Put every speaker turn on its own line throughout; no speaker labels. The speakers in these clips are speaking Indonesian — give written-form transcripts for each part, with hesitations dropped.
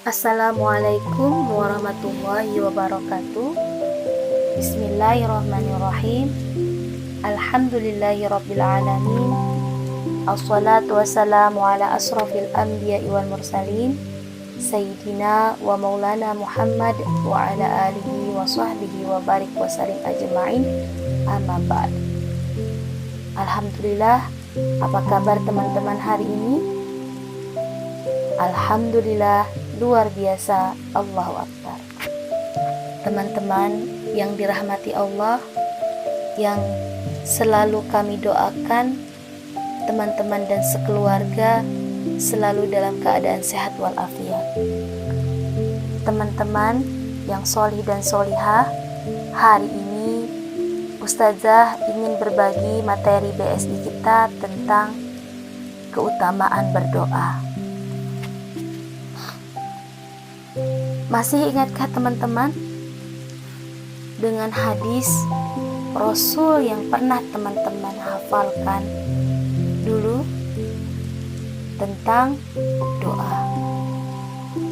Assalamualaikum warahmatullahi wabarakatuh. Bismillahirrahmanirrahim. Alhamdulillahirabbil alamin. Assalatu wassalamu ala asrofil anbiya'i wal mursalin Sayyidina wa maulana Muhammad wa ala alihi wa sahbihi wa barik wa salim ajma'in. Amma ba'd. Alhamdulillah, apa kabar teman-teman hari ini? Alhamdulillah, luar biasa, Allahu Akbar. Teman-teman yang dirahmati Allah, yang selalu kami doakan, teman-teman dan sekeluarga selalu dalam keadaan sehat walafiat. Teman-teman yang solih dan solihah, hari ini Ustazah ingin berbagi materi BSI kita tentang keutamaan berdoa. Masih ingatkah teman-teman dengan hadis Rasul yang pernah teman-teman hafalkan dulu tentang doa?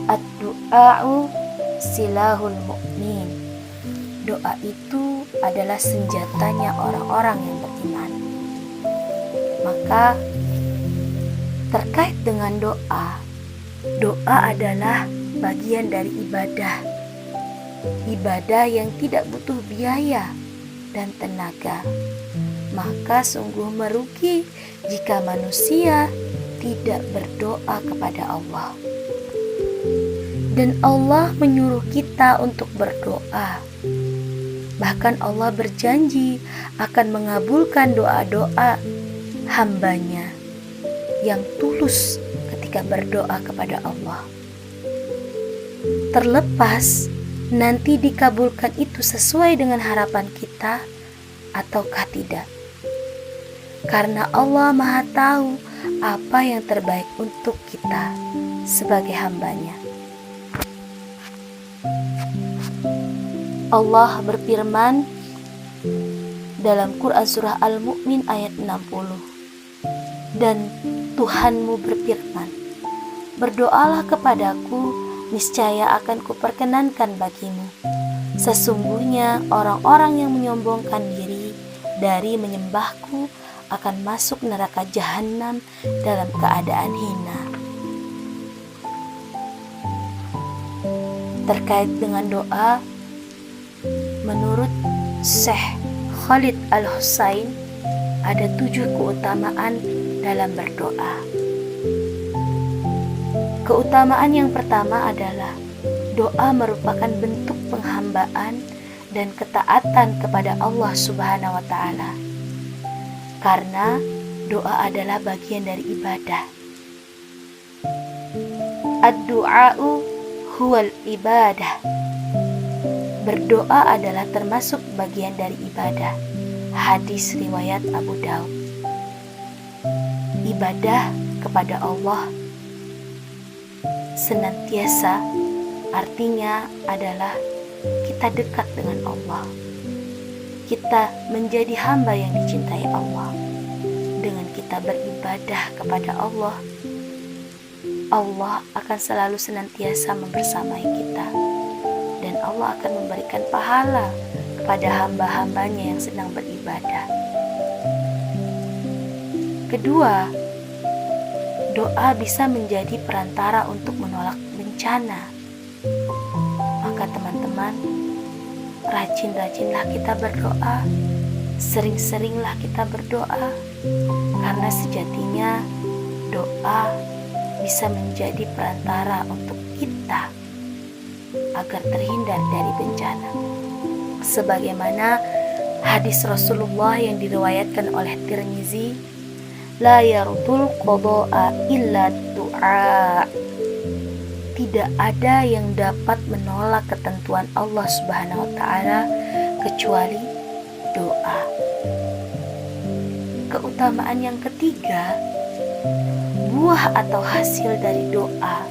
Ad-du'a'u silahul mu'min. Doa itu adalah senjatanya orang-orang yang beriman. Maka terkait dengan doa adalah bagian dari ibadah yang tidak butuh biaya dan tenaga. Maka sungguh merugi jika manusia tidak berdoa kepada Allah. Dan Allah menyuruh kita untuk berdoa. Bahkan Allah berjanji akan mengabulkan doa-doa hambanya yang tulus ketika berdoa kepada Allah. Terlepas nanti dikabulkan itu sesuai dengan harapan kita ataukah tidak. Karena Allah Maha tahu apa yang terbaik untuk kita sebagai hambanya. Allah berfirman dalam Quran surah Al-Mu'min ayat 60. Dan Tuhanmu berfirman, berdoalah kepadaku, niscaya akan kuperkenankan bagimu. Sesungguhnya orang-orang yang menyombongkan diri dari menyembahku akan masuk neraka jahanam dalam keadaan hina. Terkait dengan doa, menurut Syekh Khalid Al-Husain ada 7 keutamaan dalam berdoa. Keutamaan yang pertama adalah doa merupakan bentuk penghambaan dan ketaatan kepada Allah Subhanahu wa Ta'ala. Karena doa adalah bagian dari ibadah. Ad-du'a'u huwal ibadah. Berdoa adalah termasuk bagian dari ibadah. Hadis riwayat Abu Daud. Ibadah kepada Allah senantiasa artinya adalah kita dekat dengan Allah. Kita menjadi hamba yang dicintai Allah. Dengan kita beribadah kepada Allah, Allah akan selalu senantiasa membersamai kita. Dan Allah akan memberikan pahala kepada hamba-hambanya yang sedang beribadah. Kedua, doa bisa menjadi perantara untuk menolak bencana. Maka teman-teman, rajin-rajinlah kita berdoa, sering-seringlah kita berdoa, karena sejatinya doa bisa menjadi perantara untuk kita agar terhindar dari bencana. Sebagaimana hadis Rasulullah yang diriwayatkan oleh Tirmizi, la yardul qada'a illa du'a. Tidak ada yang dapat menolak ketentuan Allah Subhanahu wa Ta'ala kecuali doa. Keutamaan yang ketiga, buah atau hasil dari doa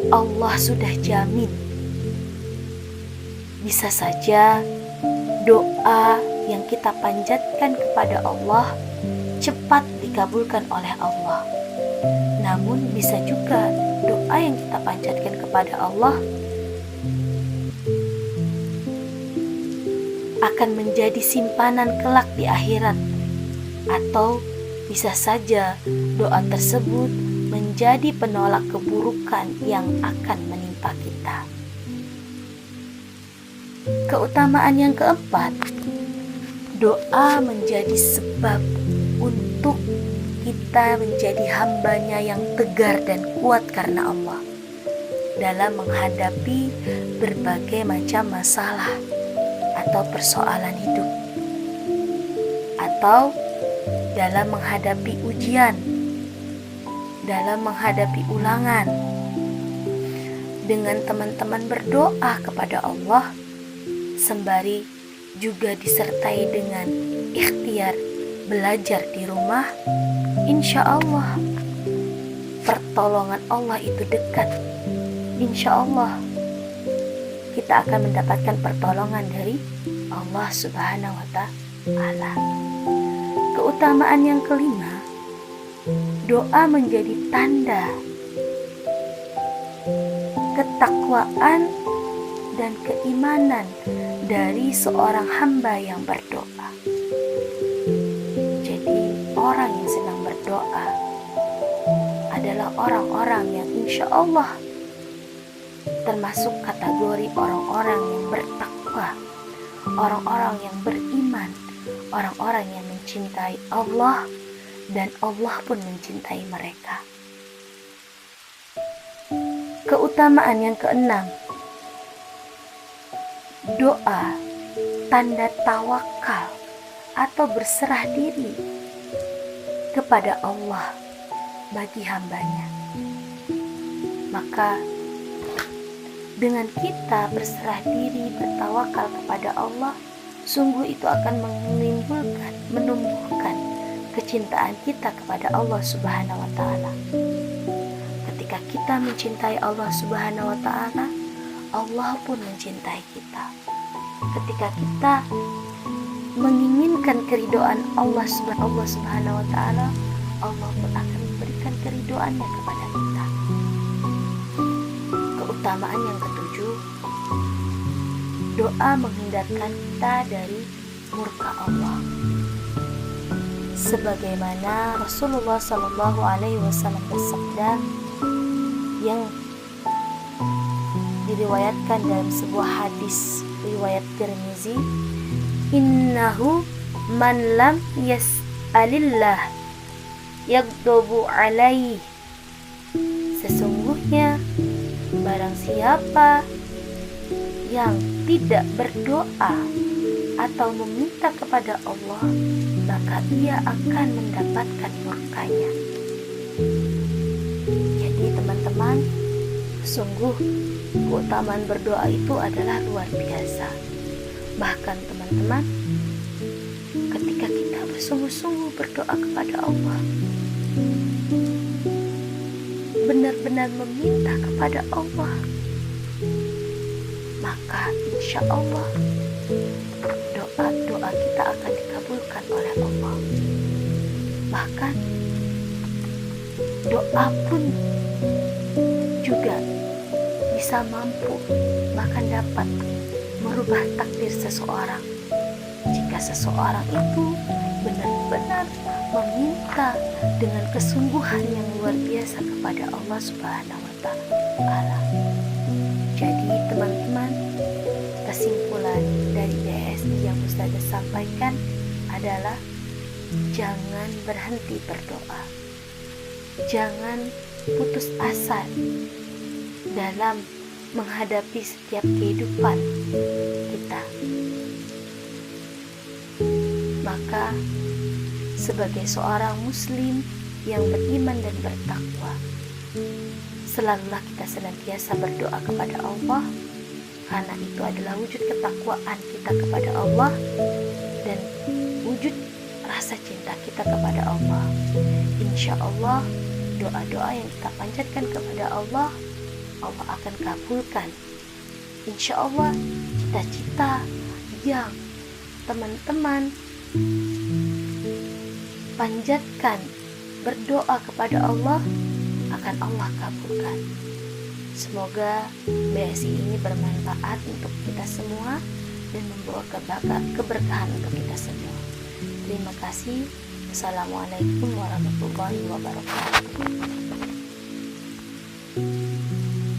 Allah sudah jamin. Bisa saja doa yang kita panjatkan kepada Allah cepat dikabulkan oleh Allah. Namun bisa juga doa yang kita panjatkan kepada Allah akan menjadi simpanan kelak di akhirat, atau bisa saja doa tersebut menjadi penolak keburukan yang akan menimpa kita. Keutamaan yang keempat, doa menjadi sebab untuk kita menjadi hambanya yang tegar dan kuat karena Allah dalam menghadapi berbagai macam masalah atau persoalan hidup, atau dalam menghadapi ujian, dalam menghadapi ulangan. Dengan teman-teman berdoa kepada Allah sembari juga disertai dengan ikhtiar belajar di rumah, insya Allah pertolongan Allah itu dekat. Insya Allah kita akan mendapatkan pertolongan dari Allah Subhanahu wa Ta'ala. Keutamaan yang kelima, doa menjadi tanda ketakwaan dan keimanan dari seorang hamba yang berdoa. Jadi orang yang sedang berdoa adalah orang-orang yang insya Allah termasuk kategori orang-orang yang bertakwa, orang-orang yang beriman, orang-orang yang mencintai Allah dan Allah pun mencintai mereka. Keutamaan yang keenam, doa tanda tawakal atau berserah diri kepada Allah bagi hambanya. Maka dengan kita berserah diri, bertawakal kepada Allah, sungguh itu akan menumbuhkan kecintaan kita kepada Allah Subhanahu wa Ta'ala. Ketika kita mencintai Allah Subhanahu wa Ta'ala, Allah pun mencintai kita. Ketika kita menginginkan keridhaan Allah Subhanahu wa Ta'ala, Allah pun akan memberikan keridhaannya kepada kita. Keutamaan yang ketujuh, doa menghindarkan kita dari murka Allah. Sebagaimana Rasulullah SAW bersabda yang diriwayatkan dalam sebuah hadis riwayat Tirmizi, innahu man lam yas'alillah yaghdabu alaihi. Sesungguhnya barang siapa yang tidak berdoa atau meminta kepada Allah, maka ia akan mendapatkan murkanya. Jadi teman-teman, sungguh keutamaan berdoa itu adalah luar biasa. Bahkan teman-teman, ketika kita bersungguh-sungguh berdoa kepada Allah, benar-benar meminta kepada Allah, maka insya Allah doa-doa kita akan dikabulkan oleh Allah. Bahkan doa pun juga bisa mampu, bahkan dapat merubah takdir seseorang jika seseorang itu benar-benar meminta dengan kesungguhan yang luar biasa kepada Allah Subhanahu wa Ta'ala. Jadi teman-teman, kesimpulan dari BSI yang Ustazah sampaikan adalah jangan berhenti berdoa, jangan putus asa dalam menghadapi setiap kehidupan kita. Maka sebagai seorang muslim yang beriman dan bertakwa, selalulah kita senantiasa berdoa kepada Allah, karena itu adalah wujud ketakwaan kita kepada Allah dan wujud rasa cinta kita kepada Allah. Insya Allah doa-doa yang kita panjatkan kepada Allah, Allah akan kabulkan. Insya Allah cita-cita yang teman-teman panjatkan berdoa kepada Allah, akan Allah kabulkan. Semoga BSI ini bermanfaat untuk kita semua dan membawa keberkahan untuk kita semua. Terima kasih. Assalamualaikum warahmatullahi wabarakatuh.